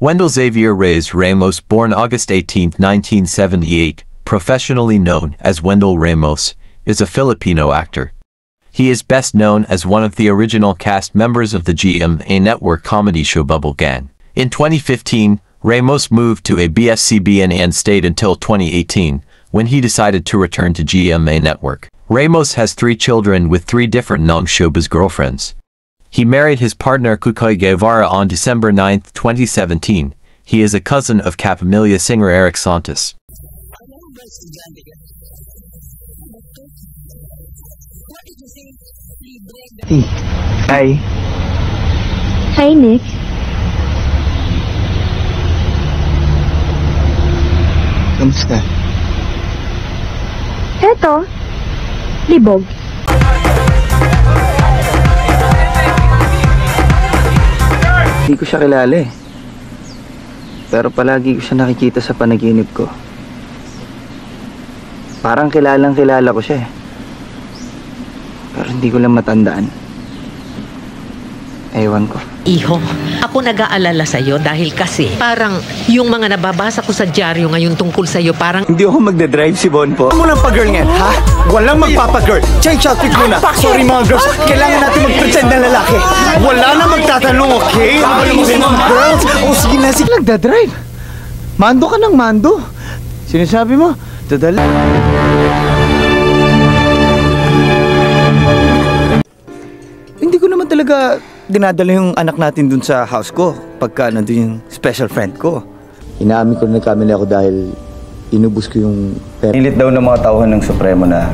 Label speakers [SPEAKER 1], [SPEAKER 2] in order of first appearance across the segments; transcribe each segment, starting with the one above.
[SPEAKER 1] Wendell Xavier Reyes Ramos, born August 18, 1978, professionally known as Wendell Ramos, is a Filipino actor. He is best known as one of the original cast members of the GMA network comedy show Bubble Gang. In 2015, Ramos moved to ABS-CBN and stayed until 2018, when he decided to return to GMA network. Ramos has 3 children with 3 different non-showbiz girlfriends. He married his partner Kukoy Guevara on December 9, 2017. He is a cousin of Capamilya singer Eric Santos.
[SPEAKER 2] Hi.
[SPEAKER 3] Hi, Nick.
[SPEAKER 2] Kamusta?
[SPEAKER 3] Eto, libog.
[SPEAKER 2] Hindi ko siya kilala eh. Pero palagi ko siya nakikita sa panaginip ko. Parang kilala ko siya eh. Pero hindi ko lang matandaan. Ewan ko.
[SPEAKER 4] Iho, ako nag-aalala sa'yo dahil kasi parang yung mga nababasa ko sa dyaryo ngayon tungkol sa'yo parang...
[SPEAKER 2] Hindi ako magdadrive si Bonpo.
[SPEAKER 5] Walang pa-girl ngayon, ha? Walang magpapa-girl. Change outfit muna. Sorry mga girls, kailangan natin mag-pretend na lalaki. Wala na magtatanong, okay? Mga girls. O sige na, sige.
[SPEAKER 2] Nagdadrive? Mando ka ng mando. Sinasabi mo, dadali. Hindi ko naman talaga dinadala yung anak natin dun sa house ko pagka nandun yung special friend ko.
[SPEAKER 6] Inaamin ko na nagkamali ako dahil inubos ko yung pera.
[SPEAKER 5] Pilit daw ng mga tauhan ng Supremo na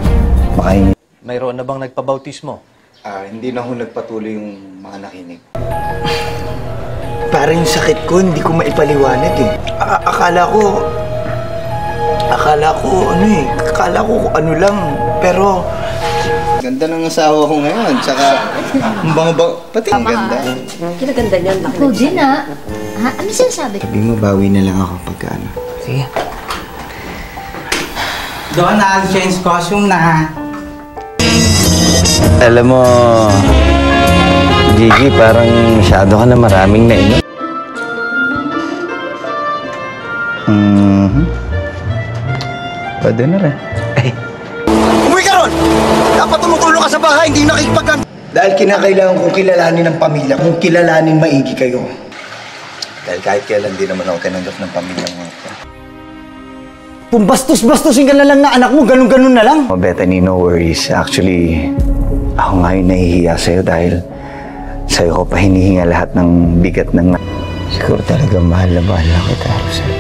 [SPEAKER 5] makahingi.
[SPEAKER 7] Mayroon na bang nagpabautismo?
[SPEAKER 6] Hindi na ho nagpatuloy yung mga nakinig.
[SPEAKER 5] Parang yung sakit ko, hindi ko maipaliwanag eh. Akala ko ano lang, pero...
[SPEAKER 6] Ganda ng asawa ko ngayon, tsaka pati ang ganda.
[SPEAKER 8] Kinaganda niyan.
[SPEAKER 3] Ikaw din ah. Ha? Ano sinasabi?
[SPEAKER 6] Sabi mo, bawi na lang ako pagka ano.
[SPEAKER 2] Sige.
[SPEAKER 9] Donald, change costume na ha.
[SPEAKER 2] Alam mo, Gigi, parang masyado ka na maraming nainom. Pwede na rin.
[SPEAKER 5] Umuwi ka ron! Dapat tumutulong ka sa bahay, hindi nakikipag... Dahil kinakailangan kong kilalanin ng pamilya, kung kilalanin maigi kayo. Dahil kahit kailan di naman ako tinanggap ng pamilya mo. Pumbastos-bastosin ka na lang na anak mo, ganun-ganun na lang.
[SPEAKER 2] Oh, Bethany, no worries. Actually, ako nga yung nahihiya sa'yo dahil sa'yo ko pa hinihinga lahat ng bigat ng... Siguro talaga mahal na kita, Rosel.